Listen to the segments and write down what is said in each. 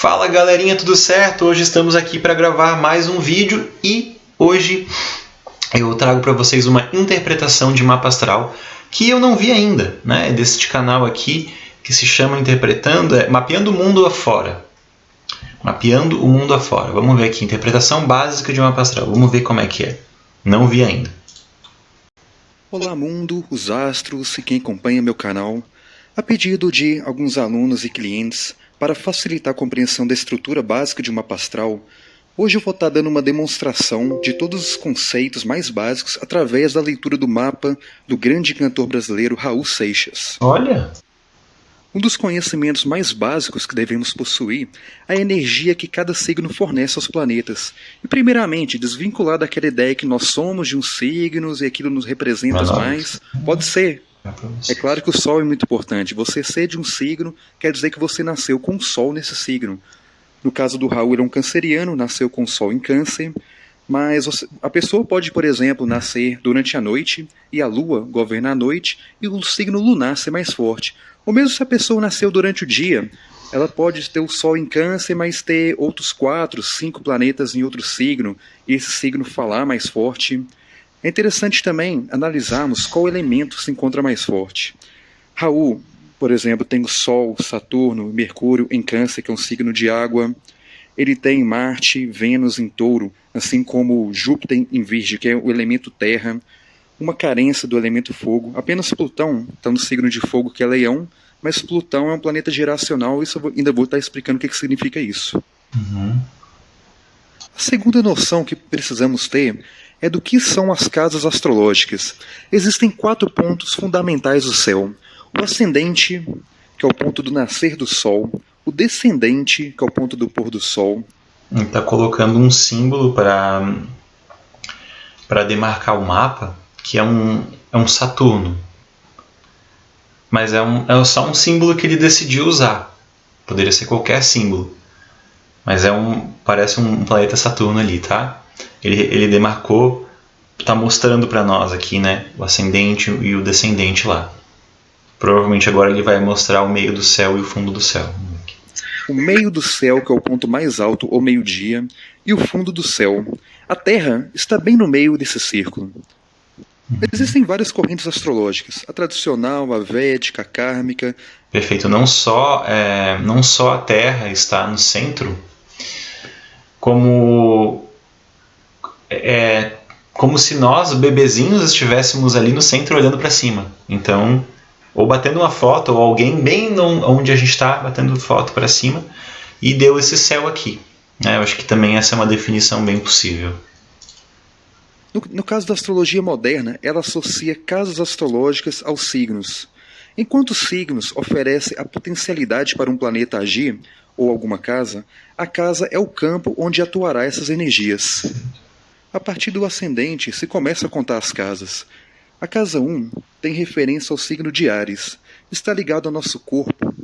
Fala galerinha, tudo certo? Hoje estamos aqui para gravar mais um vídeo e hoje eu trago para vocês uma interpretação de mapa astral que eu não vi ainda, né? Deste canal aqui que se chama Mapeando o Mundo Afora. Mapeando o Mundo Afora. Vamos ver aqui, interpretação básica de mapa astral. Vamos ver como é que é. Não vi ainda. Olá mundo, os astros e quem acompanha meu canal. A pedido de alguns alunos e clientes, para facilitar a compreensão da estrutura básica de um mapa astral, hoje eu vou estar dando uma demonstração de todos os conceitos mais básicos através da leitura do mapa do grande cantor brasileiro Raul Seixas. Olha! Um dos conhecimentos mais básicos que devemos possuir é a energia que cada signo fornece aos planetas. E primeiramente, desvincular daquela ideia que nós somos de uns signos e aquilo nos representa mais, pode ser. É claro que o Sol é muito importante. Você ser de um signo quer dizer que você nasceu com o Sol nesse signo. No caso do Raul, ele é um canceriano, nasceu com o Sol em Câncer. Mas a pessoa pode, por exemplo, nascer durante a noite e a Lua governa a noite e o signo lunar ser mais forte. Ou mesmo se a pessoa nasceu durante o dia, ela pode ter o Sol em Câncer, mas ter outros 4, 5 planetas em outro signo e esse signo falar mais forte. É interessante também analisarmos qual elemento se encontra mais forte. Raul, por exemplo, tem o Sol, Saturno, Mercúrio em Câncer, que é um signo de água. Ele tem Marte, Vênus em Touro, assim como Júpiter em Virgem, que é o elemento terra. Uma carência do elemento fogo. Apenas Plutão está no signo de fogo, que é Leão, mas Plutão é um planeta geracional e eu ainda vou estar explicando o que significa isso. A segunda noção que precisamos ter é do que são as casas astrológicas. Existem 4 pontos fundamentais do céu. O ascendente, que é o ponto do nascer do Sol. O descendente, que é o ponto do pôr do Sol. Ele está colocando um símbolo para demarcar o mapa, que é um Saturno. Mas é só um símbolo que ele decidiu usar. Poderia ser qualquer símbolo. Mas parece um planeta Saturno ali, tá? Ele demarcou, está mostrando para nós aqui, né, o ascendente e o descendente lá. Provavelmente agora ele vai mostrar o meio do céu e o fundo do céu. O meio do céu, que é o ponto mais alto, ou meio-dia, e o fundo do céu. A Terra está bem no meio desse círculo. Existem várias correntes astrológicas, a tradicional, a védica, a kármica. Perfeito, não só a Terra está no centro, como se nós, bebezinhos, estivéssemos ali no centro olhando para cima. Então, ou batendo uma foto, ou alguém bem onde a gente está batendo foto para cima, e deu esse céu aqui. Eu acho que também essa é uma definição bem possível. No caso da astrologia moderna, ela associa casas astrológicas aos signos. Enquanto os signos oferecem a potencialidade para um planeta agir, ou alguma casa, a casa é o campo onde atuará essas energias. A partir do ascendente se começa a contar as casas. A casa 1 tem referência ao signo de Áries. Está ligado ao nosso corpo.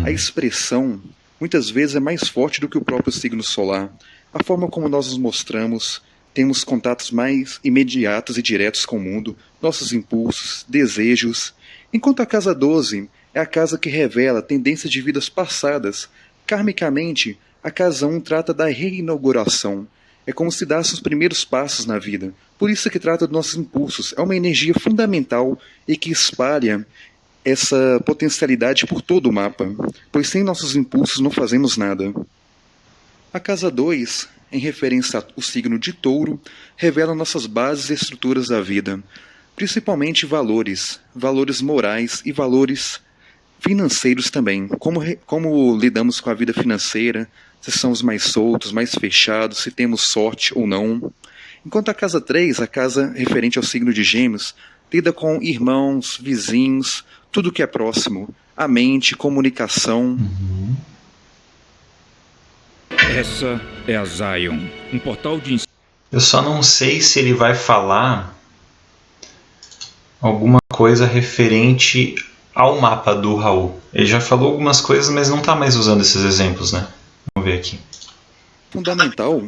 A expressão muitas vezes é mais forte do que o próprio signo solar. A forma como nós nos mostramos, temos contatos mais imediatos e diretos com o mundo, nossos impulsos, desejos. Enquanto a casa 12 é a casa que revela tendências de vidas passadas. Karmicamente, a casa 1 trata da reinauguração. É como se desse os primeiros passos na vida. Por isso que trata dos nossos impulsos. É uma energia fundamental e que espalha essa potencialidade por todo o mapa. Pois sem nossos impulsos não fazemos nada. A casa 2, em referência ao signo de Touro, revela nossas bases e estruturas da vida. Principalmente valores morais e valores financeiros também. Como lidamos com a vida financeira, se somos mais soltos, mais fechados, se temos sorte ou não. Enquanto a casa 3, a casa referente ao signo de Gêmeos, lida com irmãos, vizinhos, tudo que é próximo, a mente, comunicação. Essa é a Zion, um portal de... Eu só não sei se ele vai falar alguma coisa referente ao mapa do Raul. Ele já falou algumas coisas, mas não está mais usando esses exemplos, né? Vamos ver aqui. Fundamental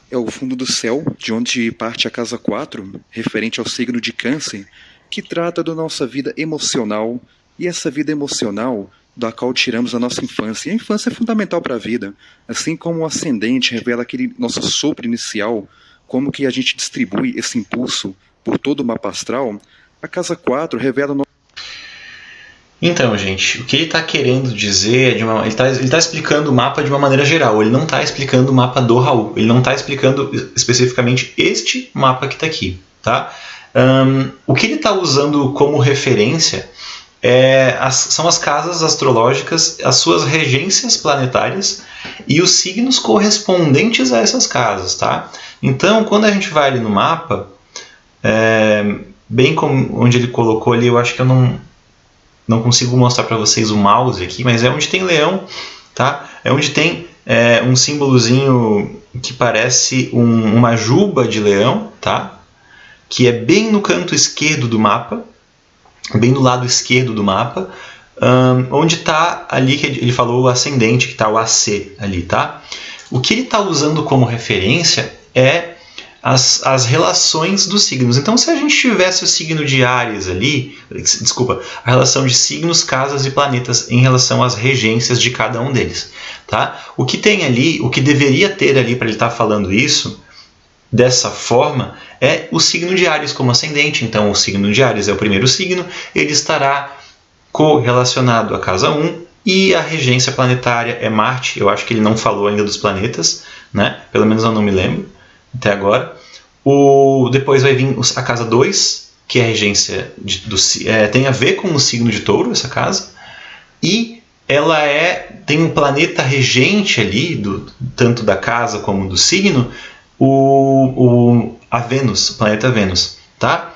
é o fundo do céu, de onde parte a casa 4, referente ao signo de Câncer, que trata da nossa vida emocional, e essa vida emocional da qual tiramos a nossa infância. E a infância é fundamental para a vida. Assim como o ascendente revela aquele nosso sopro inicial, como que a gente distribui esse impulso por todo o mapa astral, a casa 4 revela o nosso... Então, gente, o que ele está querendo dizer, ele tá explicando o mapa de uma maneira geral, ele não está explicando o mapa do Raul, ele não está explicando especificamente este mapa que está aqui. Tá? O que ele está usando como referência são as casas astrológicas, as suas regências planetárias e os signos correspondentes a essas casas. Tá? Então, quando a gente vai ali no mapa, bem como onde ele colocou ali, eu acho que eu não consigo mostrar para vocês o mouse aqui, mas é onde tem leão, tá? É onde tem um símbolozinho que parece uma juba de leão, tá? Que é bem no canto esquerdo do mapa, bem no lado esquerdo do mapa, onde está ali que ele falou o ascendente, que está o AC ali, tá? O que ele está usando como referência é as relações dos signos. Então, se a gente tivesse o signo de Áries ali, desculpa, a relação de signos, casas e planetas em relação às regências de cada um deles, tá? O que tem ali, o que deveria ter ali para ele estar falando isso, dessa forma, é o signo de Áries como ascendente. Então, o signo de Áries é o primeiro signo, ele estará correlacionado à casa 1, e a regência planetária é Marte. Eu acho que ele não falou ainda dos planetas, né? Pelo menos eu não me lembro até agora. Depois vai vir a casa 2, que é a regência tem a ver com o signo de Touro, essa casa, e ela tem um planeta regente ali, tanto da casa como do signo, a Vênus, o planeta Vênus. Tá?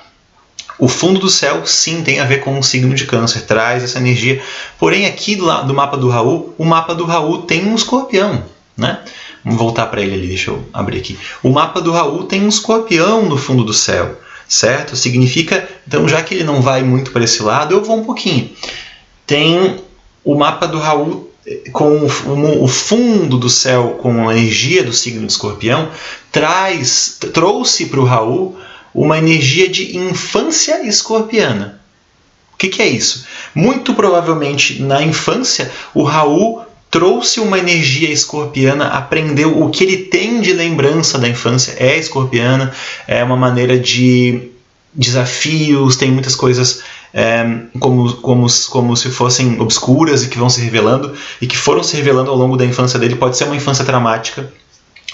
O fundo do céu, sim, tem a ver com o signo de Câncer, traz essa energia. Porém, aqui do mapa do Raul, o mapa do Raul tem um escorpião, né? Vamos voltar para ele ali, deixa eu abrir aqui. O mapa do Raul tem um escorpião no fundo do céu, certo? Significa, então, já que ele não vai muito para esse lado, eu vou um pouquinho. Tem o mapa do Raul com o fundo do céu, com a energia do signo de escorpião, trouxe para o Raul uma energia de infância escorpiana. O que é isso? Muito provavelmente, na infância, o Raul trouxe uma energia escorpiana, aprendeu o que ele tem de lembrança da infância, é escorpiana, é uma maneira de desafios, tem muitas coisas como se fossem obscuras e que vão se revelando, e que foram se revelando ao longo da infância dele. Pode ser uma infância traumática,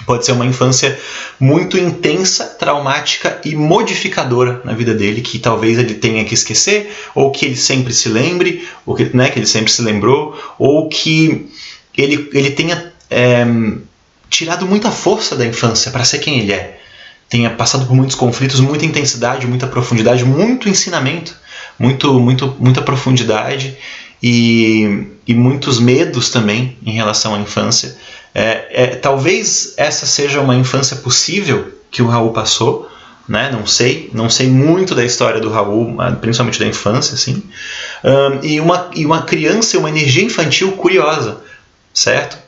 pode ser uma infância muito intensa, traumática e modificadora na vida dele, que talvez ele tenha que esquecer, ou que ele sempre se lembre, ou que ele sempre se lembrou, ou que ele tenha tirado muita força da infância para ser quem ele é. Tenha passado por muitos conflitos, muita intensidade, muita profundidade, muito ensinamento, muita profundidade e muitos medos também em relação à infância. Talvez essa seja uma infância possível que o Raul passou, né? Não sei muito da história do Raul, principalmente da infância, assim. E uma criança, uma energia infantil curiosa, certo?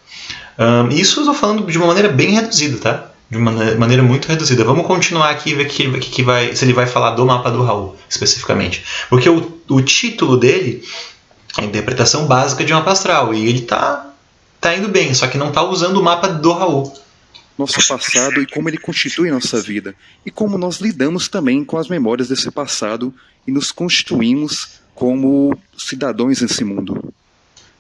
Isso eu estou falando de uma maneira bem reduzida, tá? De uma maneira muito reduzida. Vamos continuar aqui e ver se ele vai falar do mapa do Raul, especificamente. Porque o título dele é a interpretação básica de mapa astral, e ele tá indo bem, só que não está usando o mapa do Raul. Nosso passado e como ele constitui nossa vida, e como nós lidamos também com as memórias desse passado e nos constituímos como cidadãos nesse mundo.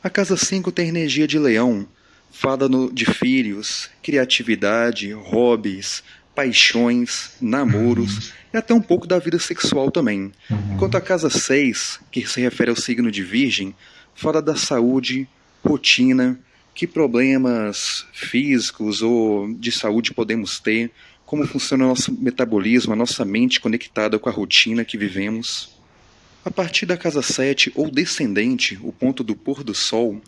A casa 5 tem energia de leão, fala de filhos, criatividade, hobbies, paixões, namoros e até um pouco da vida sexual também. Enquanto a casa 6, que se refere ao signo de Virgem, fala da saúde, rotina, que problemas físicos ou de saúde podemos ter, como funciona o nosso metabolismo, a nossa mente conectada com a rotina que vivemos. A partir da casa 7 ou descendente, o ponto do pôr do sol,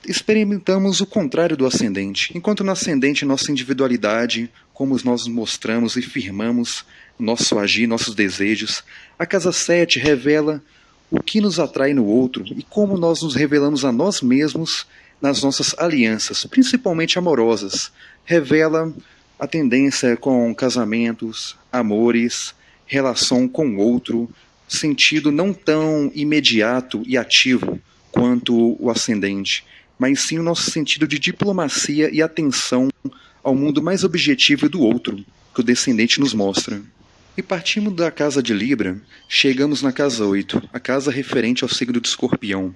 experimentamos o contrário do ascendente. Enquanto no ascendente nossa individualidade, como nós nos mostramos e firmamos nosso agir, nossos desejos, a casa 7 revela o que nos atrai no outro e como nós nos revelamos a nós mesmos nas nossas alianças, principalmente amorosas. Revela a tendência com casamentos, amores, relação com o outro, sentido não tão imediato e ativo quanto o ascendente, mas sim o nosso sentido de diplomacia e atenção ao mundo mais objetivo do outro, que o descendente nos mostra. E partindo da casa de Libra, chegamos na casa 8, a casa referente ao signo de Escorpião.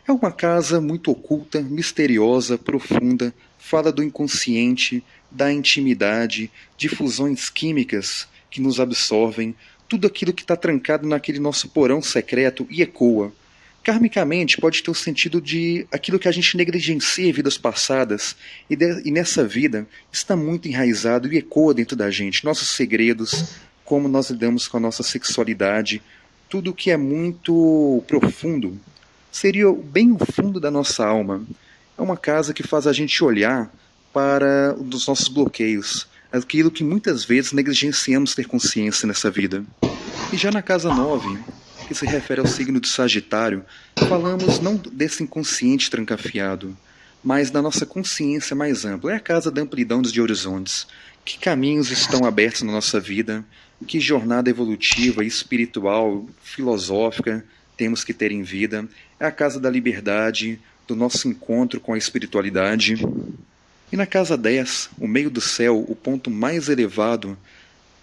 É uma casa muito oculta, misteriosa, profunda, fala do inconsciente, da intimidade, de fusões químicas que nos absorvem, tudo aquilo que está trancado naquele nosso porão secreto e ecoa. Karmicamente pode ter o sentido de aquilo que a gente negligencia em vidas passadas e nessa vida está muito enraizado e ecoa dentro da gente, nossos segredos, como nós lidamos com a nossa sexualidade, tudo que é muito profundo, seria bem o fundo da nossa alma. É uma casa que faz a gente olhar para os nossos bloqueios, aquilo que muitas vezes negligenciamos ter consciência nessa vida. E já na casa 9, que se refere ao signo de Sagitário, falamos não desse inconsciente trancafiado, mas da nossa consciência mais ampla. É a casa da amplidão dos horizontes. Que caminhos estão abertos na nossa vida, que jornada evolutiva, espiritual, filosófica temos que ter em vida. É a casa da liberdade, do nosso encontro com a espiritualidade. E na casa 10, o meio do céu, o ponto mais elevado,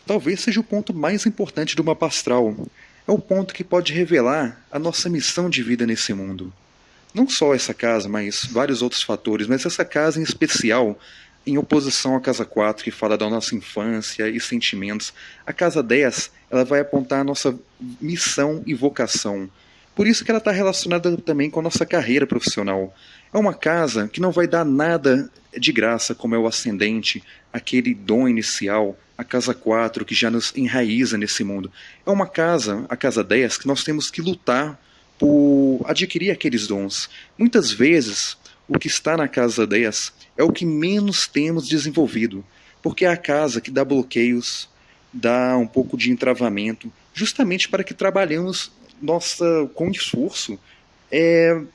talvez seja o ponto mais importante do mapa astral. É o ponto que pode revelar a nossa missão de vida nesse mundo. Não só essa casa, mas vários outros fatores, mas essa casa em especial, em oposição à casa 4, que fala da nossa infância e sentimentos, a casa 10 ela vai apontar a nossa missão e vocação. Por isso que ela está relacionada também com a nossa carreira profissional. É uma casa que não vai dar nada de graça, como é o ascendente, aquele dom inicial, a casa 4, que já nos enraiza nesse mundo. É uma casa, a casa 10, que nós temos que lutar por adquirir aqueles dons. Muitas vezes, o que está na casa 10 é o que menos temos desenvolvido, porque é a casa que dá bloqueios, dá um pouco de entravamento, justamente para que trabalhemos com esforço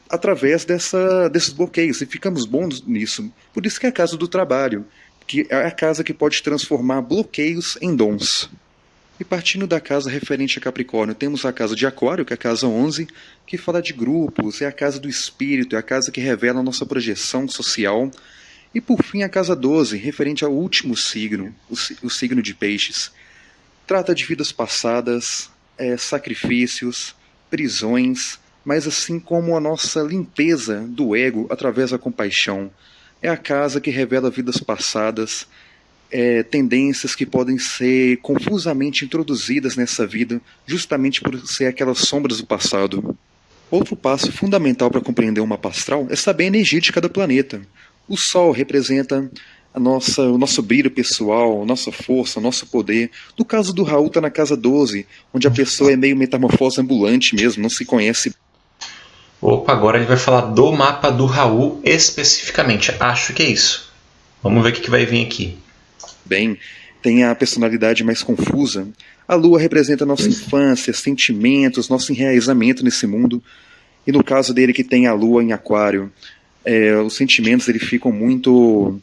através desses bloqueios, e ficamos bons nisso. Por isso que é a casa do trabalho, que é a casa que pode transformar bloqueios em dons. E partindo da casa referente a Capricórnio, temos a casa de Aquário, que é a casa 11, que fala de grupos, é a casa do espírito, é a casa que revela a nossa projeção social. E por fim a casa 12, referente ao último signo, o signo de Peixes. Trata de vidas passadas, sacrifícios, prisões, mas assim como a nossa limpeza do ego através da compaixão. É a casa que revela vidas passadas, tendências que podem ser confusamente introduzidas nessa vida, justamente por ser aquelas sombras do passado. Outro passo fundamental para compreender o mapa astral é saber a energia de cada planeta. O Sol representa o nosso brilho pessoal, a nossa força, o nosso poder. No caso do Raul, está na casa 12, onde a pessoa é meio metamorfose ambulante mesmo, não se conhece. Opa, agora ele vai falar do mapa do Raul especificamente. Acho que é isso. Vamos ver o que vai vir aqui. Bem, tem a personalidade mais confusa. A Lua representa a nossa infância, sentimentos, nosso enraizamento nesse mundo. E no caso dele que tem a Lua em Aquário, os sentimentos ele ficam muito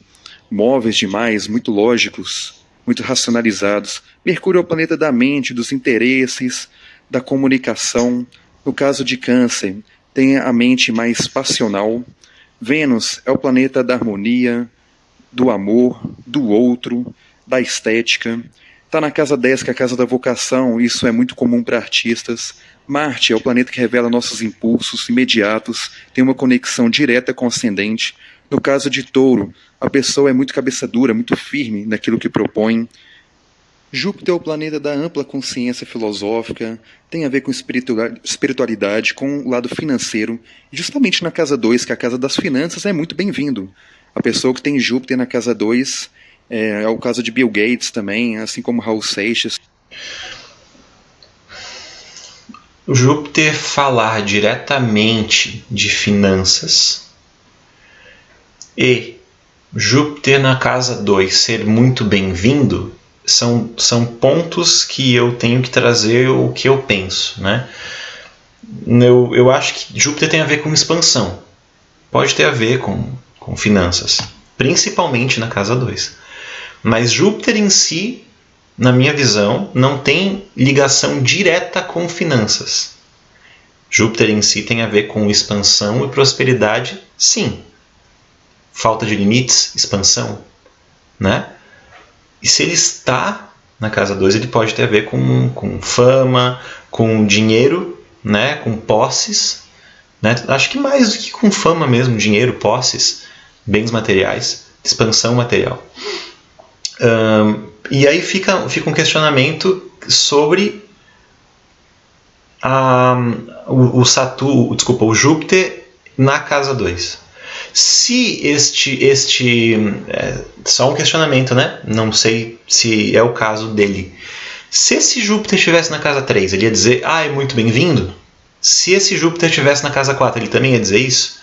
móveis demais, muito lógicos, muito racionalizados. Mercúrio é o planeta da mente, dos interesses, da comunicação. No caso de Câncer, tem a mente mais passional. Vênus é o planeta da harmonia, do amor, do outro, da estética. Está na casa 10, que é a casa da vocação, isso é muito comum para artistas. Marte é o planeta que revela nossos impulsos imediatos, tem uma conexão direta com o ascendente. No caso de Touro, a pessoa é muito cabeça dura, muito firme naquilo que propõe. Júpiter é o planeta da ampla consciência filosófica, tem a ver com espiritualidade, com o lado financeiro. E justamente na casa 2, que é a casa das finanças, é muito bem-vindo. A pessoa que tem Júpiter na casa 2 é o caso de Bill Gates também, assim como Raul Seixas. O Júpiter falar diretamente de finanças e Júpiter na casa 2 ser muito bem-vindo são pontos que eu tenho que trazer o que eu penso, né? Eu acho que Júpiter tem a ver com expansão. Pode ter a ver com finanças, principalmente na casa 2. Mas Júpiter em si, na minha visão, não tem ligação direta com finanças. Júpiter em si tem a ver com expansão e prosperidade, sim. Falta de limites, expansão, né? E se ele está na casa 2, ele pode ter a ver com fama, com dinheiro, né? Com posses, né? Acho que mais do que com fama mesmo, dinheiro, posses, bens materiais, expansão material. E aí fica um questionamento sobre o Júpiter na casa 2. Se só um questionamento, né? Não sei se é o caso dele. Se esse Júpiter estivesse na casa 3, ele ia dizer, é muito bem-vindo? Se esse Júpiter estivesse na casa 4, ele também ia dizer isso?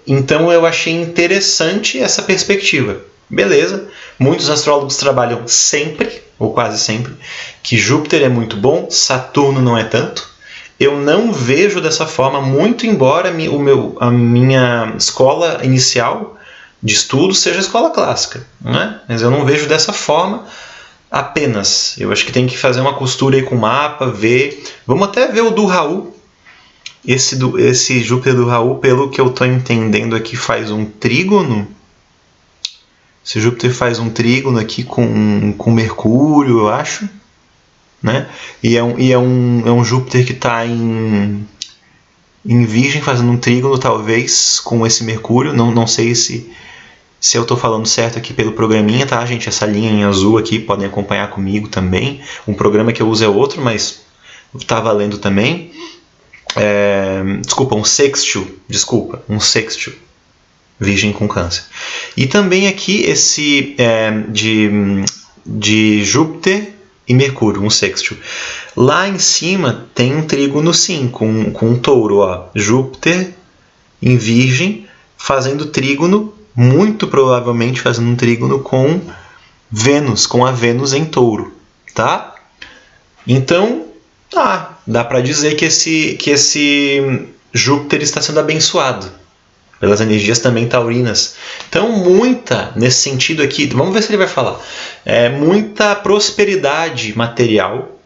Então eu achei interessante essa perspectiva. Beleza, muitos astrólogos trabalham sempre, ou quase sempre, que Júpiter é muito bom, Saturno não é tanto. Eu não vejo dessa forma, muito embora a minha escola inicial de estudo seja a escola clássica, né? Mas eu não vejo dessa forma apenas. Eu acho que tem que fazer uma costura aí com o mapa, ver. Vamos até ver o do Raul. Esse Júpiter do Raul, pelo que eu estou entendendo aqui, faz um trígono. Esse Júpiter faz um trígono aqui com Mercúrio, eu acho. Né? E é um Júpiter que está em Virgem, fazendo um trígono, talvez, com esse Mercúrio. Não sei se eu estou falando certo aqui pelo programinha, tá, gente? Essa linha em azul aqui, podem acompanhar comigo também. Um programa que eu uso é outro, mas está valendo também. Um sextil. Virgem com Câncer. E também aqui esse de Júpiter e Mercúrio, um sextil. Lá em cima tem um trígono sim, com um touro. Júpiter em Virgem, fazendo trígono, muito provavelmente fazendo um trígono com Vênus, com a Vênus em touro. Tá? Então, dá para dizer que esse Júpiter está sendo abençoado pelas energias também taurinas. Então, nesse sentido aqui, vamos ver se ele vai falar, muita prosperidade material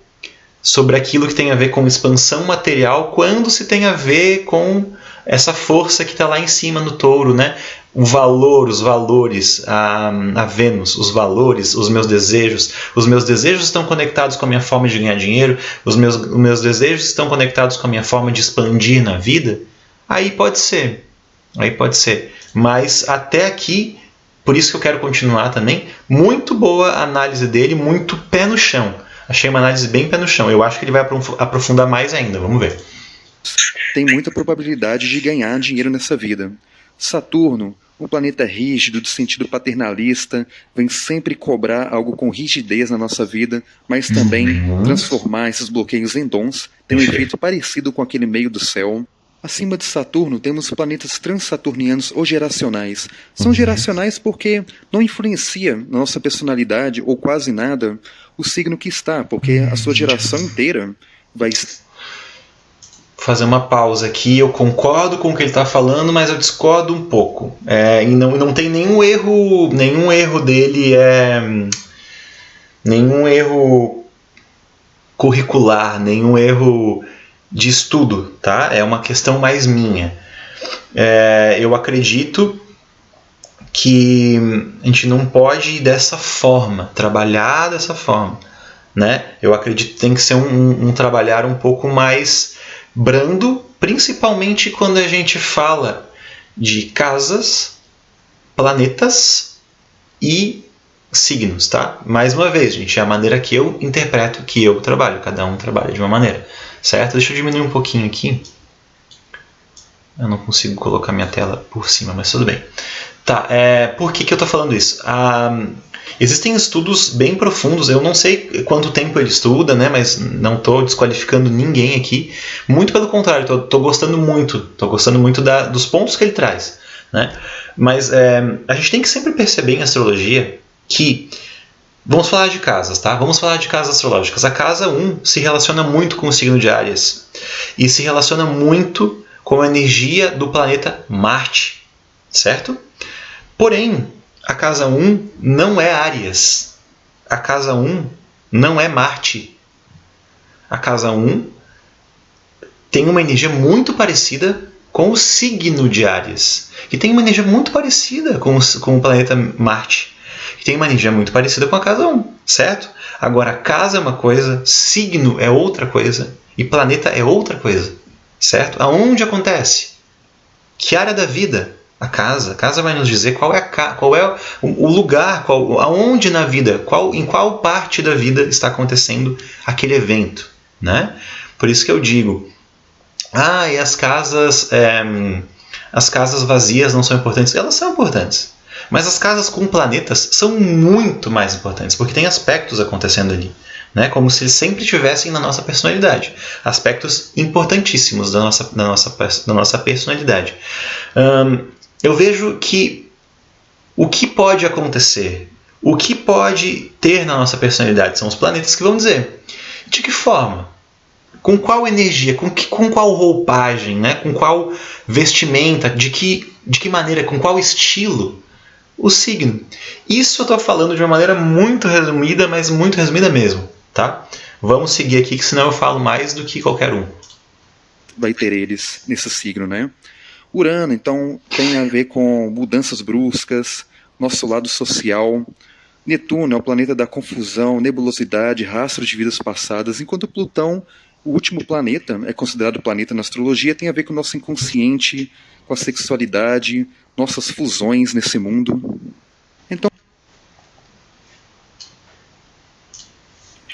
sobre aquilo que tem a ver com expansão material, quando se tem a ver com essa força que está lá em cima no touro, né? O valor, os valores, a Vênus, os valores, os meus desejos. Os meus desejos estão conectados com a minha forma de ganhar dinheiro, os meus desejos estão conectados com a minha forma de expandir na vida. Aí pode ser. Mas até aqui, por isso que eu quero continuar também, muito boa a análise dele, muito pé no chão. Achei uma análise bem pé no chão. Eu acho que ele vai aprofundar mais ainda. Vamos ver. Tem muita probabilidade de ganhar dinheiro nessa vida. Saturno, um planeta rígido, de sentido paternalista, vem sempre cobrar algo com rigidez na nossa vida, mas também transformar esses bloqueios em dons. Tem um efeito parecido com aquele meio do céu. Acima de Saturno, temos planetas transsaturnianos ou geracionais. São geracionais porque não influencia na nossa personalidade, ou quase nada, o signo que está, porque a sua geração inteira vai... Fazer uma pausa aqui, eu concordo com o que ele está falando, mas eu discordo um pouco. E não tem nenhum erro dele, nenhum erro curricular, nenhum erro de estudo, tá? É uma questão mais minha. Eu acredito que a gente não pode ir dessa forma, trabalhar dessa forma, né? Eu acredito que tem que ser um trabalhar um pouco mais brando, principalmente quando a gente fala de casas, planetas e signos, tá? Mais uma vez, gente, é a maneira que eu interpreto, que eu trabalho. Cada um trabalha de uma maneira, certo? Deixa eu diminuir um pouquinho aqui. Eu não consigo colocar minha tela por cima, mas tudo bem. Tá, por que eu estou falando isso? Existem estudos bem profundos, eu não sei quanto tempo ele estuda, né, mas não estou desqualificando ninguém aqui. Muito pelo contrário, estou gostando muito dos pontos que ele traz, né? Mas a gente tem que sempre perceber em astrologia que... Vamos falar de casas, tá? Vamos falar de casas astrológicas. A casa 1 se relaciona muito com o signo de Áries e se relaciona muito com a energia do planeta Marte, certo? Porém, a casa 1 não é Áries. A casa 1 não é Marte. A casa 1 tem uma energia muito parecida com o signo de Áries, que tem uma energia muito parecida com o planeta Marte, que tem uma energia muito parecida com a casa 1, certo? Agora, casa é uma coisa, signo é outra coisa e planeta é outra coisa, certo? Aonde acontece? Que área da vida? A casa vai nos dizer qual é o lugar, aonde na vida, em qual parte da vida está acontecendo aquele evento, né? Por isso que eu digo, e as casas vazias não são importantes? Elas são importantes, mas as casas com planetas são muito mais importantes, porque tem aspectos acontecendo ali, né? Como se eles sempre estivessem na nossa personalidade, aspectos importantíssimos da nossa personalidade. Eu vejo que o que pode acontecer, o que pode ter na nossa personalidade são os planetas que vão dizer de que forma, com qual energia, com qual roupagem, né? Com qual vestimenta, de que maneira, com qual estilo, o signo. Isso eu estou falando de uma maneira muito resumida, mas muito resumida mesmo, tá? Vamos seguir aqui, que senão eu falo mais do que qualquer um. Vai ter eles nesse signo, né? Urano, então, tem a ver com mudanças bruscas, nosso lado social. Netuno é o planeta da confusão, nebulosidade, rastros de vidas passadas, enquanto Plutão, o último planeta, é considerado planeta na astrologia, tem a ver com o nosso inconsciente, com a sexualidade, nossas fusões nesse mundo. Então,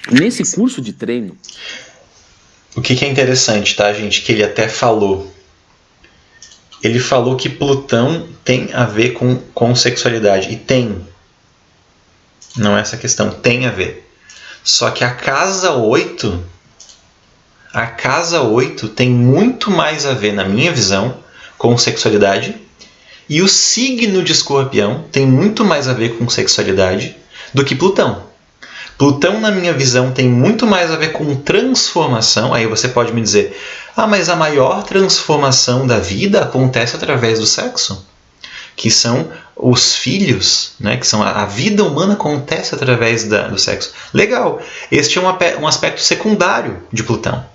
nesse curso de treino, o que é interessante, tá, gente? Que ele até falou. Ele falou que Plutão tem a ver com sexualidade. E tem. Não é essa questão. Tem a ver. Só que a casa 8 tem muito mais a ver, na minha visão, com sexualidade. E o signo de Escorpião tem muito mais a ver com sexualidade do que Plutão. Plutão, na minha visão, tem muito mais a ver com transformação. Aí você pode me dizer, mas a maior transformação da vida acontece através do sexo, que são os filhos, né? Que são a vida humana acontece através do sexo. Legal, este é um aspecto secundário de Plutão,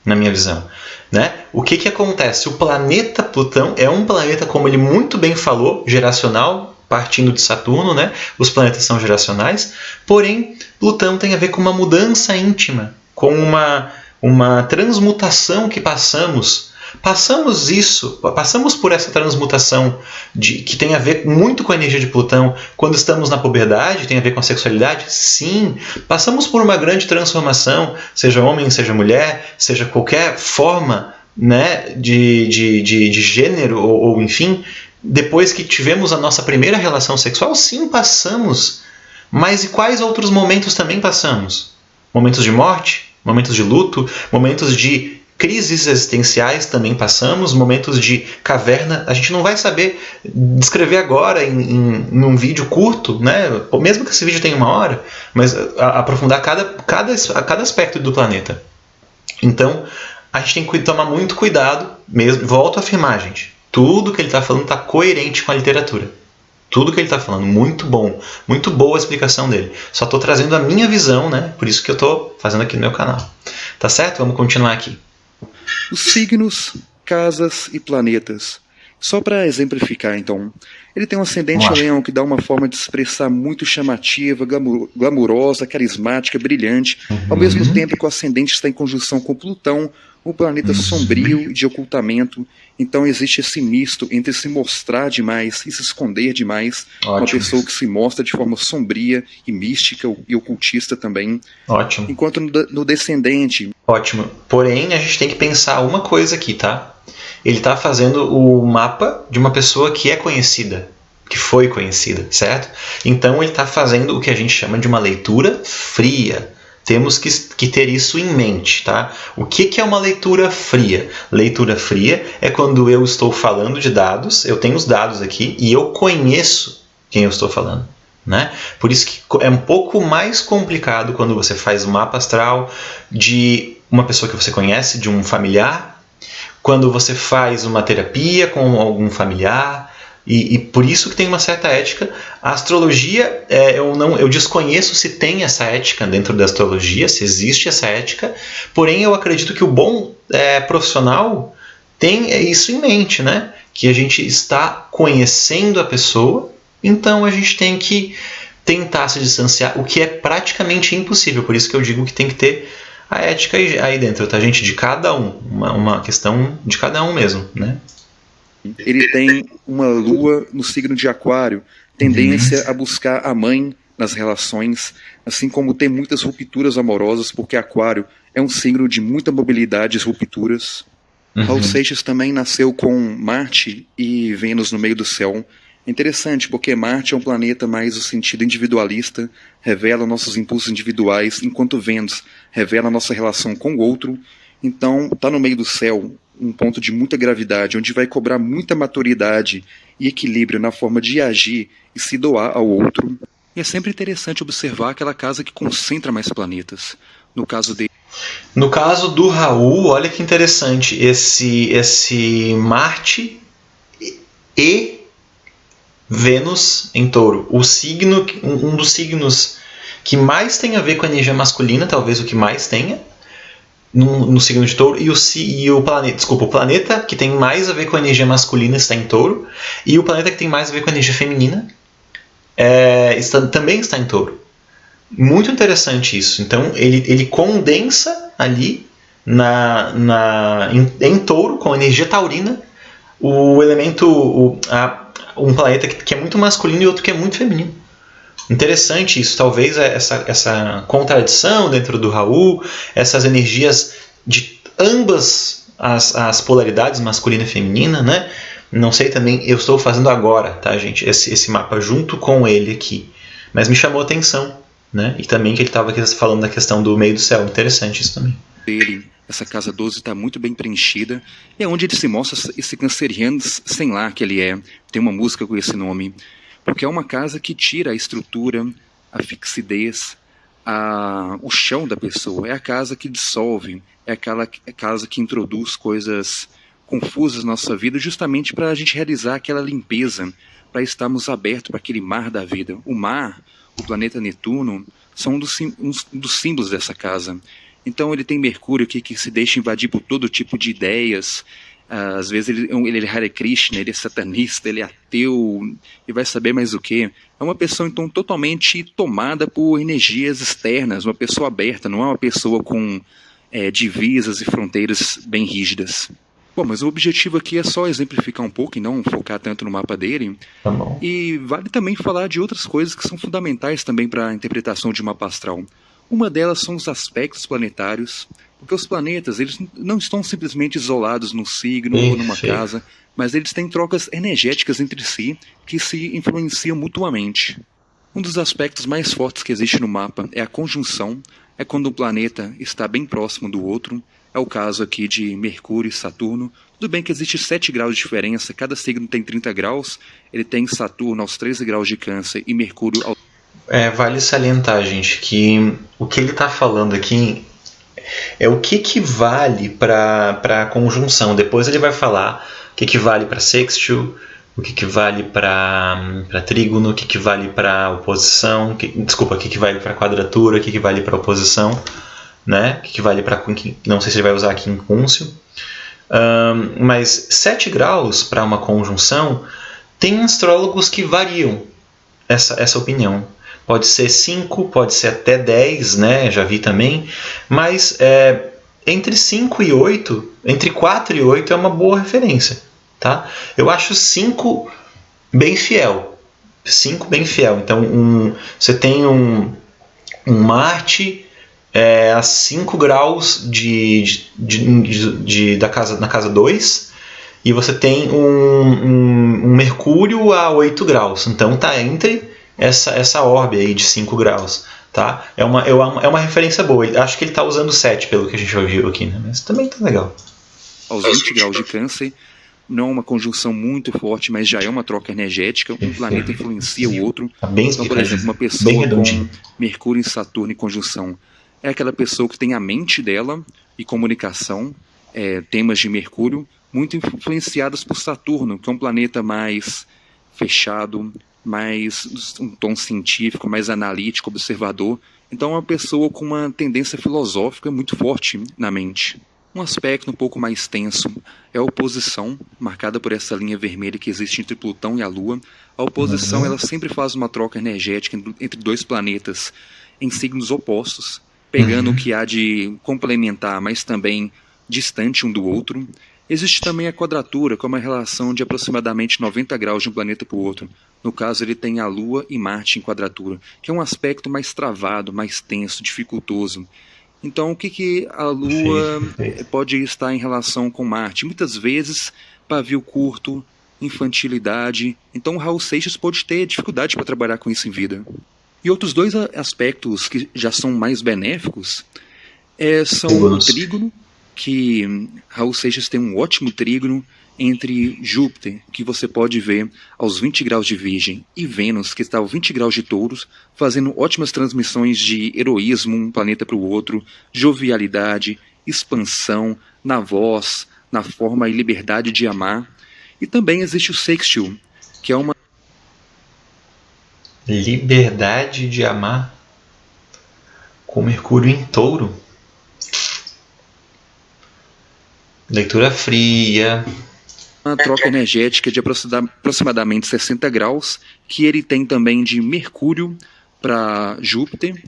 na minha visão, né? O que acontece? O planeta Plutão é um planeta, como ele muito bem falou, geracional, partindo de Saturno, né? Os planetas são geracionais, porém Plutão tem a ver com uma mudança íntima, com uma transmutação que passamos por essa transmutação que tem a ver muito com a energia de Plutão quando estamos na puberdade, tem a ver com a sexualidade? Sim, passamos por uma grande transformação, seja homem, seja mulher, seja qualquer forma, né, de gênero ou enfim. Depois que tivemos a nossa primeira relação sexual, sim, passamos. Mas e quais outros momentos também passamos? Momentos de morte, momentos de luto, momentos de crises existenciais também passamos, momentos de caverna. A gente não vai saber descrever agora em um vídeo curto, né? Mesmo que esse vídeo tenha 1 hora, mas aprofundar cada aspecto do planeta. Então, a gente tem que tomar muito cuidado mesmo. Volto a afirmar, gente. Tudo que ele está falando está coerente com a literatura. Tudo que ele está falando, muito bom. Muito boa a explicação dele. Só estou trazendo a minha visão, né? Por isso que eu estou fazendo aqui no meu canal. Tá certo? Vamos continuar aqui. Os signos, casas e planetas. Só para exemplificar, então. Ele tem um ascendente leão que dá uma forma de expressar muito chamativa, glamurosa, carismática, brilhante. Ao mesmo tempo que o ascendente está em conjunção com Plutão, um planeta sombrio de ocultamento. Então existe esse misto entre se mostrar demais e se esconder demais. Ótimo. Uma pessoa que se mostra de forma sombria e mística e ocultista também. Ótimo. Enquanto no descendente... Ótimo. Porém, a gente tem que pensar uma coisa aqui, tá? Ele está fazendo o mapa de uma pessoa que é conhecida, que foi conhecida, certo? Então ele está fazendo o que a gente chama de uma leitura fria. Temos que ter isso em mente, tá? O que é uma leitura fria? Leitura fria é quando eu estou falando de dados, eu tenho os dados aqui e eu conheço quem eu estou falando, né? Por isso que é um pouco mais complicado quando você faz um mapa astral de uma pessoa que você conhece, de um familiar, quando você faz uma terapia com algum familiar, E por isso que tem uma certa ética. A astrologia, eu desconheço se tem essa ética dentro da astrologia, se existe essa ética, porém eu acredito que o bom profissional tem isso em mente, né? Que a gente está conhecendo a pessoa, então a gente tem que tentar se distanciar, o que é praticamente impossível. Por isso que eu digo que tem que ter a ética aí dentro, tá, gente? De cada um, uma questão de cada um mesmo, né? Ele tem uma lua no signo de Aquário, tendência a buscar a mãe nas relações, assim como tem muitas rupturas amorosas, porque Aquário é um signo de muita mobilidade e rupturas. Raul Seixas também nasceu com Marte e Vênus no meio do céu. É interessante, porque Marte é um planeta mais no sentido individualista, revela nossos impulsos individuais, enquanto Vênus revela a nossa relação com o outro. Então, está no meio do céu, um ponto de muita gravidade, onde vai cobrar muita maturidade e equilíbrio na forma de agir e se doar ao outro. E é sempre interessante observar aquela casa que concentra mais planetas. No caso dele. No caso do Raul, olha que interessante, esse Marte e Vênus em Touro. O signo, um dos signos que mais tem a ver com a energia masculina, talvez o que mais tenha, no signo de Touro, e o planeta, desculpa, o planeta que tem mais a ver com a energia masculina está em Touro, e o planeta que tem mais a ver com a energia feminina também está em Touro. Muito interessante isso. Então ele condensa ali em Touro, com a energia taurina, o elemento, um planeta que é muito masculino e outro que é muito feminino. Interessante isso, talvez essa contradição dentro do Raul, essas energias de ambas as polaridades, masculina e feminina, né? Não sei também, eu estou fazendo agora, tá, gente, esse mapa junto com ele aqui, mas me chamou a atenção, né? E também que ele estava falando da questão do meio do céu, interessante isso também. Essa casa 12 está muito bem preenchida, e é onde ele se mostra esse canceriano sem lar que ele é. Tem uma música com esse nome. Porque é uma casa que tira a estrutura, a fixidez, o chão da pessoa. É a casa que dissolve, é aquela casa que introduz coisas confusas na nossa vida, justamente para a gente realizar aquela limpeza, para estarmos abertos para aquele mar da vida. O mar, o planeta Netuno, são um dos símbolos dessa casa. Então ele tem Mercúrio aqui que se deixa invadir por todo tipo de ideias. Às vezes ele é Hare Krishna, ele é satanista, ele é ateu, e vai saber mais o que. É uma pessoa então totalmente tomada por energias externas, uma pessoa aberta, não é uma pessoa com divisas e fronteiras bem rígidas. Bom, mas o objetivo aqui é só exemplificar um pouco e não focar tanto no mapa dele. Tá bom. E vale também falar de outras coisas que são fundamentais também para a interpretação de mapa astral. Uma delas são os aspectos planetários, porque os planetas eles não estão simplesmente isolados num signo ou numa casa, mas eles têm trocas energéticas entre si que se influenciam mutuamente. Um dos aspectos mais fortes que existe no mapa é a conjunção, é quando um planeta está bem próximo do outro. É o caso aqui de Mercúrio e Saturno. Tudo bem que existe 7 graus de diferença, cada signo tem 30 graus, ele tem Saturno aos 13 graus de Câncer e Mercúrio aos... Vale salientar, gente, que o que ele está falando aqui é o que vale para a conjunção. Depois ele vai falar o que vale para sextil, o que vale para trígono, o que vale para oposição, o que vale para quadratura, o que vale para oposição, né? O que vale para... Não sei se ele vai usar aqui incúncio. Mas 7 graus para uma conjunção, tem astrólogos que variam essa opinião. Pode ser 5, pode ser até 10, né? Já vi também. Mas entre 5 e 8, entre 4 e 8 é uma boa referência. Tá? Eu acho 5 bem fiel. 5 bem fiel. Então, você tem um Marte a 5 graus na casa 2, e você tem um Mercúrio a 8 graus. Então, tá entre essa orbe aí de 5 graus, tá? É uma referência boa. Acho que ele está usando 7 pelo que a gente ouviu aqui, né? Mas também tá legal. Aos 20 graus de Câncer, não é uma conjunção muito forte, mas já é uma troca energética. Um planeta influencia o outro. Tá bem então, por exemplo, uma pessoa com Mercúrio e Saturno em conjunção é aquela pessoa que tem a mente dela e comunicação, temas de Mercúrio, muito influenciadas por Saturno, que é um planeta mais fechado, mais um tom científico, mais analítico, observador. Então é uma pessoa com uma tendência filosófica muito forte na mente. Um aspecto um pouco mais tenso é a oposição, marcada por essa linha vermelha que existe entre Plutão e a Lua. A oposição ela sempre faz uma troca energética entre dois planetas em signos opostos, pegando o que há de complementar, mas também distante um do outro. Existe também a quadratura, que é uma relação de aproximadamente 90 graus de um planeta para o outro. No caso, ele tem a Lua e Marte em quadratura, que é um aspecto mais travado, mais tenso, dificultoso. Então, o que a Lua pode estar em relação com Marte? Muitas vezes, pavio curto, infantilidade. Então, o Raul Seixas pode ter dificuldade para trabalhar com isso em vida. E outros dois aspectos que já são mais benéficos são o trígono, que Raul Seixas tem um ótimo trígono entre Júpiter, que você pode ver aos 20 graus de Virgem, e Vênus, que está aos 20 graus de Touros, fazendo ótimas transmissões de heroísmo um planeta para o outro, jovialidade, expansão, na voz, na forma e liberdade de amar. E também existe o sextil, que é uma liberdade de amar com Mercúrio em Touro. Leitura fria. Uma troca energética de aproximadamente 60 graus, que ele tem também de Mercúrio para Júpiter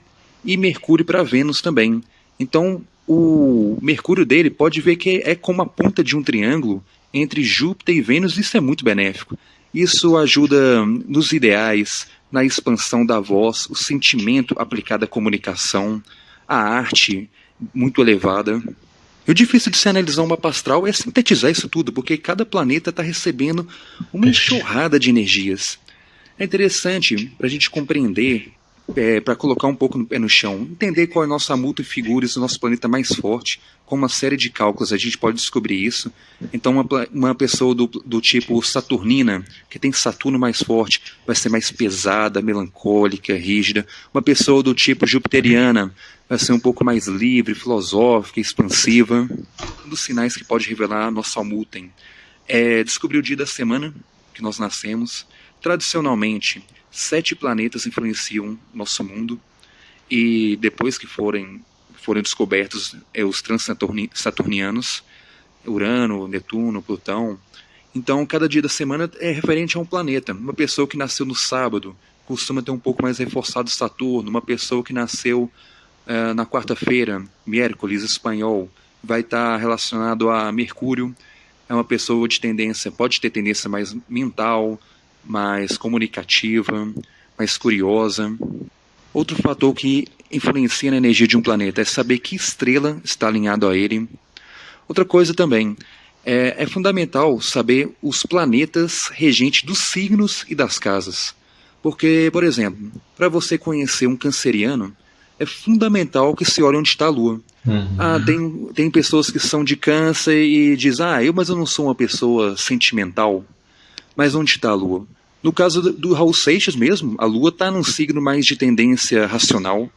e Mercúrio para Vênus também. Então, o Mercúrio dele pode ver que é como a ponta de um triângulo entre Júpiter e Vênus. Isso é muito benéfico. Isso ajuda nos ideais, na expansão da voz, o sentimento aplicado à comunicação, a arte muito elevada. E o difícil de se analisar um mapa astral é sintetizar isso tudo, porque cada planeta está recebendo uma enxurrada de energias. É interessante para a gente compreender, para colocar um pouco no pé no chão, entender qual é a nossa multifiguras do nosso planeta mais forte. Com uma série de cálculos a gente pode descobrir isso. Então uma pessoa do tipo saturnina, que tem Saturno mais forte, vai ser mais pesada, melancólica, rígida. Uma pessoa do tipo jupiteriana vai ser um pouco mais livre, filosófica, expansiva. Um dos sinais que pode revelar nosso almutem é descobrir o dia da semana que nós nascemos. Tradicionalmente, 7 planetas influenciam nosso mundo, e depois que forem descobertos os transaturnianos, Urano, Netuno, Plutão. Então, cada dia da semana é referente a um planeta. Uma pessoa que nasceu no sábado costuma ter um pouco mais reforçado Saturno. Uma pessoa que nasceu na quarta-feira, miércoles, espanhol, vai estar relacionado a Mercúrio. É uma pessoa pode ter tendência mais mental, mais comunicativa, mais curiosa. Outro fator que influencia na energia de um planeta é saber que estrela está alinhado a ele. Outra coisa também, é fundamental saber os planetas regentes dos signos e das casas. Porque, por exemplo, para você conhecer um canceriano, é fundamental que se olhe onde está a Lua. Tem pessoas que são de câncer e dizem, mas eu não sou uma pessoa sentimental. Mas onde está a Lua? No caso do Raul Seixas mesmo, a Lua está num signo mais de tendência racional,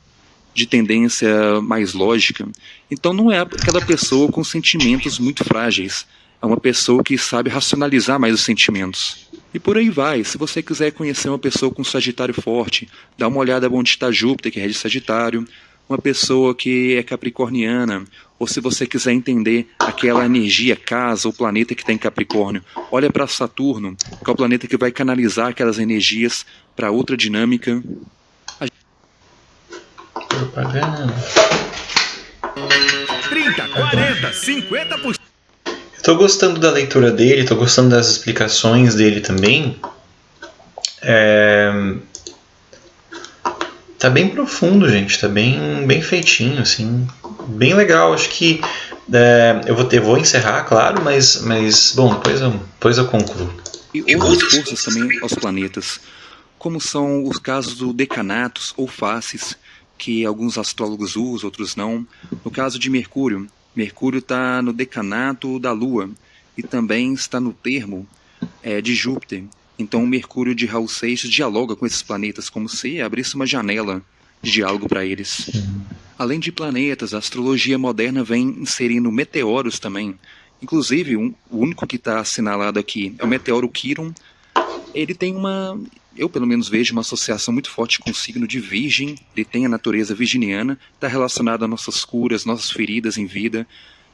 de tendência mais lógica. Então não é aquela pessoa com sentimentos muito frágeis. É uma pessoa que sabe racionalizar mais os sentimentos. E por aí vai. Se você quiser conhecer uma pessoa com Sagitário forte, dá uma olhada onde está Júpiter, que rege Sagitário. Uma pessoa que é capricorniana, ou se você quiser entender aquela energia, casa ou planeta que está em Capricórnio, olha para Saturno, que é o planeta que vai canalizar aquelas energias para outra dinâmica. Propaganda. 30, 40, 50%. Estou gostando da leitura dele, estou gostando das explicações dele também. Tá bem profundo, gente. Tá bem feitinho, assim. Bem legal. Acho que eu vou encerrar, claro, mas bom, depois eu concluo. E outras forças também aos planetas, como são os casos do decanatos ou faces, que alguns astrólogos usam, outros não. No caso de Mercúrio está no decanato da Lua e também está no termo de Júpiter. Então o Mercúrio de Raul Seixas dialoga com esses planetas como se abrisse uma janela de diálogo para eles. Além de planetas, a astrologia moderna vem inserindo meteoros também. Inclusive, o único que está assinalado aqui é o meteoro Quiron, ele tem eu pelo menos vejo uma associação muito forte com o signo de Virgem. Ele tem a natureza virginiana, está relacionado a nossas curas, nossas feridas em vida,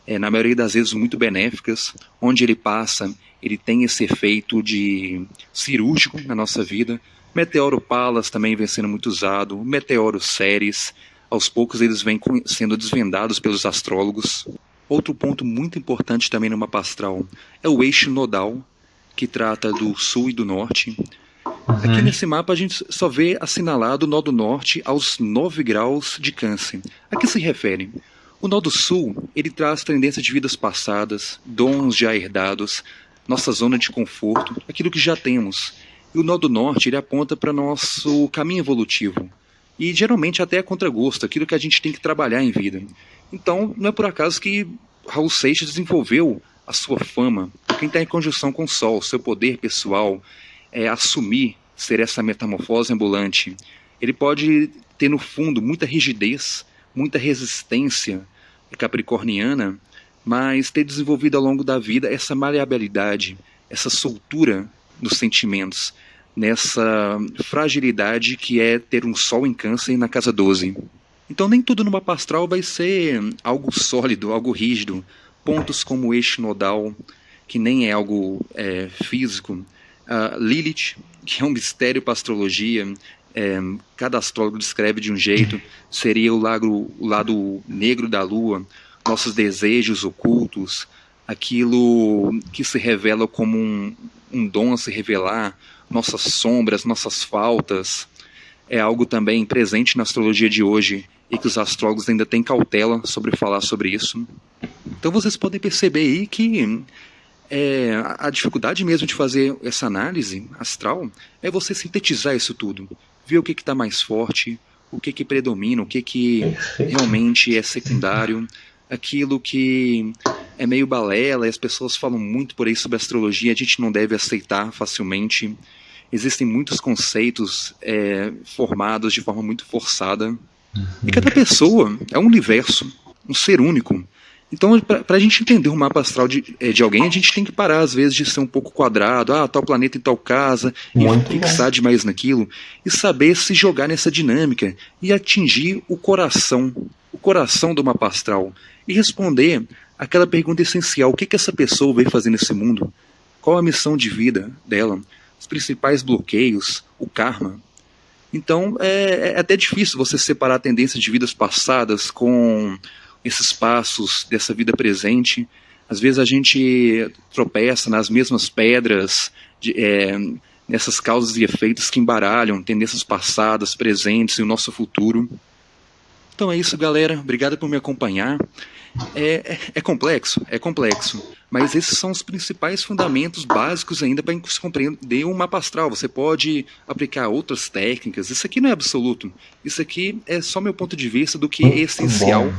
na maioria das vezes muito benéficas. Onde ele passa, ele tem esse efeito de cirúrgico na nossa vida. Meteoro Pallas também vem sendo muito usado, Meteoro Ceres, aos poucos eles vêm sendo desvendados pelos astrólogos. Outro ponto muito importante também no mapa astral é o eixo nodal, que trata do sul e do norte. Aqui nesse mapa a gente só vê assinalado o nó do norte aos 9 graus de Câncer. A que se refere? O nó do sul, ele traz tendência de vidas passadas, dons já herdados, nossa zona de conforto, aquilo que já temos. E o nó do norte, ele aponta para nosso caminho evolutivo. E geralmente até a contragosto, aquilo que a gente tem que trabalhar em vida. Então, não é por acaso que Raul Seixas desenvolveu a sua fama. Quem está em conjunção com o Sol, seu poder pessoal, assumir ser essa metamorfose ambulante. Ele pode ter no fundo muita rigidez, muita resistência capricorniana, mas ter desenvolvido ao longo da vida essa maleabilidade, essa soltura nos sentimentos, nessa fragilidade que é ter um Sol em Câncer na casa 12. Então nem tudo no mapa astral vai ser algo sólido, algo rígido. Pontos como o eixo nodal, que nem é algo físico. Lilith, que é um mistério para a astrologia, cada astrólogo descreve de um jeito, seria o lado negro da lua, nossos desejos ocultos, aquilo que se revela como um dom a se revelar, nossas sombras, nossas faltas. É algo também presente na astrologia de hoje e que os astrólogos ainda têm cautela sobre falar sobre isso. Então vocês podem perceber aí que a dificuldade mesmo de fazer essa análise astral é você sintetizar isso tudo, ver o que está mais forte, o que predomina, o que realmente é secundário, aquilo que é meio balela e as pessoas falam muito por aí sobre astrologia, a gente não deve aceitar facilmente. Existem muitos conceitos formados de forma muito forçada. E cada pessoa é um universo, um ser único. Então, para a gente entender o mapa astral de alguém, a gente tem que parar, às vezes, de ser um pouco quadrado, tal planeta em tal casa, e fixar demais naquilo, e saber se jogar nessa dinâmica e atingir o coração do mapa astral, e responder aquela pergunta essencial: o que essa pessoa veio fazer nesse mundo? Qual a missão de vida dela? Os principais bloqueios, o karma. Então, é até difícil você separar a tendência de vidas passadas com esses passos dessa vida presente. Às vezes a gente tropeça nas mesmas pedras, nessas causas e efeitos que embaralham tendências passadas, presentes e o nosso futuro. Então é isso, galera. Obrigado por me acompanhar. É complexo, mas esses são os principais fundamentos básicos ainda para se compreender um mapa astral. Você pode aplicar outras técnicas, isso aqui não é absoluto, isso aqui é só meu ponto de vista do que é essencial.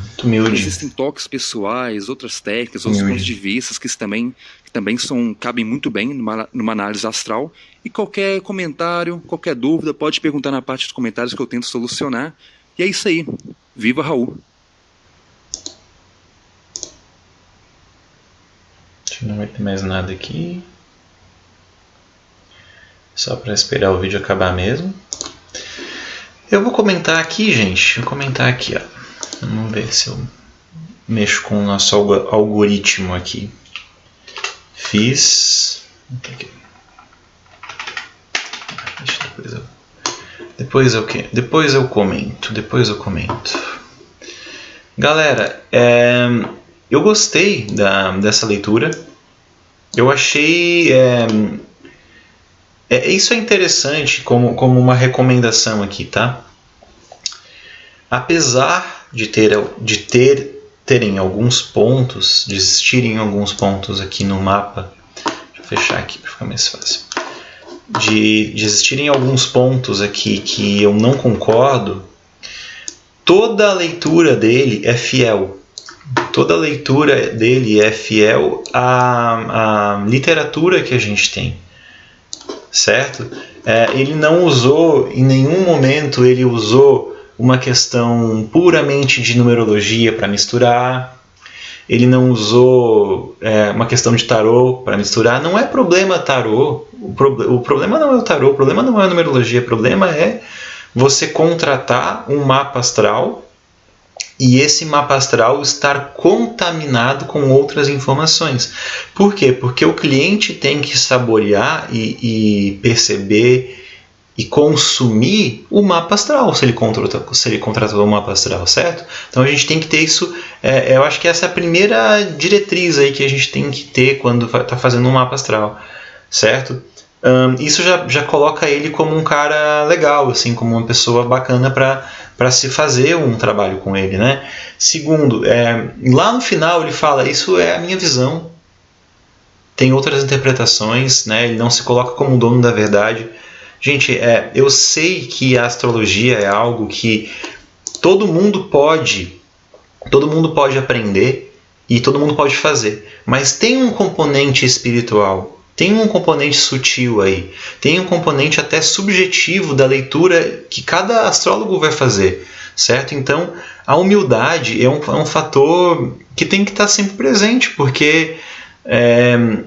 Existem toques pessoais, outras técnicas, outros pontos de vista que também cabem muito bem numa análise astral. E qualquer comentário, qualquer dúvida, pode perguntar na parte dos comentários que eu tento solucionar. E é isso aí. Viva Raul! Não vai ter mais nada aqui. Só para esperar o vídeo acabar mesmo. Eu vou comentar aqui, gente. Vou comentar aqui, ó. Vamos ver se eu mexo com o nosso algoritmo aqui. Fiz. Depois eu comento. Galera, eu gostei dessa leitura. Eu achei... isso é interessante como uma recomendação aqui, tá? Apesar de terem alguns pontos, de existirem alguns pontos aqui no mapa... Deixa eu fechar aqui para ficar mais fácil. De existirem alguns pontos aqui que eu não concordo, toda a leitura dele é fiel. Toda a leitura dele é fiel à literatura que a gente tem, certo? Ele não usou, em nenhum momento ele usou uma questão puramente de numerologia para misturar. ele não usou uma questão de tarô para misturar. Não é problema tarô, o problema não é o tarô, o problema não é a numerologia, o problema é você contratar um mapa astral e esse mapa astral estar contaminado com outras informações. Por quê? Porque o cliente tem que saborear e perceber e consumir o mapa astral, se ele contratou o mapa astral, certo? Então a gente tem que ter isso, eu acho que essa é a primeira diretriz aí que a gente tem que ter quando está fazendo um mapa astral, certo? Isso já coloca ele como um cara legal, assim, como uma pessoa bacana para se fazer um trabalho com ele, né? Segundo, lá no final ele fala, isso é a minha visão, tem outras interpretações, né? Ele não se coloca como dono da verdade. Gente, eu sei que a astrologia é algo que todo mundo pode aprender e todo mundo pode fazer, mas tem um componente espiritual, tem um componente sutil aí, tem um componente até subjetivo da leitura que cada astrólogo vai fazer, certo? Então, a humildade é um fator que tem que estar sempre presente, porque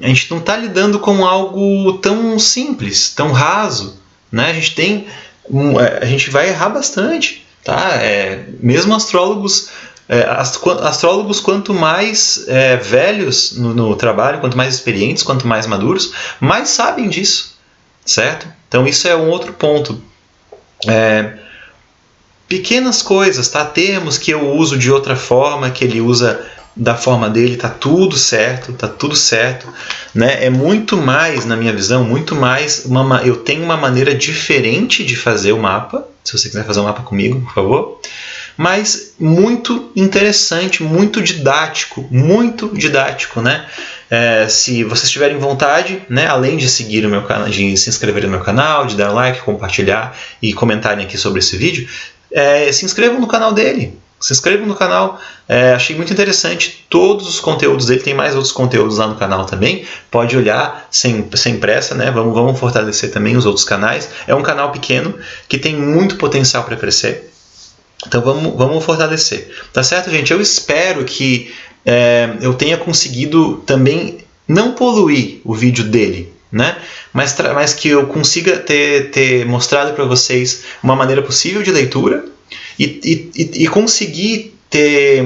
a gente não está lidando com algo tão simples, tão raso, né? A gente vai errar bastante, tá? Mesmo astrólogos quanto mais velhos no trabalho, quanto mais experientes, quanto mais maduros, mais sabem disso, certo? Então isso é um outro ponto. Pequenas coisas, tá? Termos que eu uso de outra forma, que ele usa da forma dele, tá tudo certo, né? É muito mais, na minha visão, eu tenho uma maneira diferente de fazer o mapa, se você quiser fazer um mapa comigo, por favor, mas muito interessante, muito didático, né? Se vocês tiverem vontade, né, além de seguir o meu canal, de se inscrever no meu canal, de dar like, compartilhar e comentarem aqui sobre esse vídeo, se inscrevam no canal dele. Se inscrevam no canal, achei muito interessante todos os conteúdos dele, tem mais outros conteúdos lá no canal também, pode olhar sem pressa, né? Vamos fortalecer também os outros canais. É um canal pequeno que tem muito potencial para crescer, então vamos fortalecer, tá certo, gente? Eu espero que eu tenha conseguido também não poluir o vídeo dele, né? Mas que eu consiga ter mostrado para vocês uma maneira possível de leitura e conseguir ter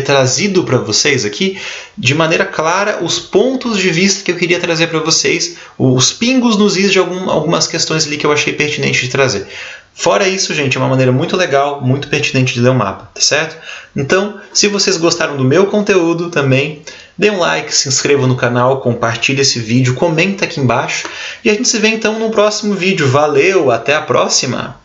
trazido para vocês aqui de maneira clara os pontos de vista que eu queria trazer para vocês, os pingos nos is de algumas questões ali que eu achei pertinente de trazer. Fora isso, gente, é uma maneira muito legal, muito pertinente de ler o mapa, tá certo? Então, se vocês gostaram do meu conteúdo também, dê um like, se inscreva no canal, compartilhe esse vídeo, comenta aqui embaixo e a gente se vê então no próximo vídeo. Valeu, até a próxima!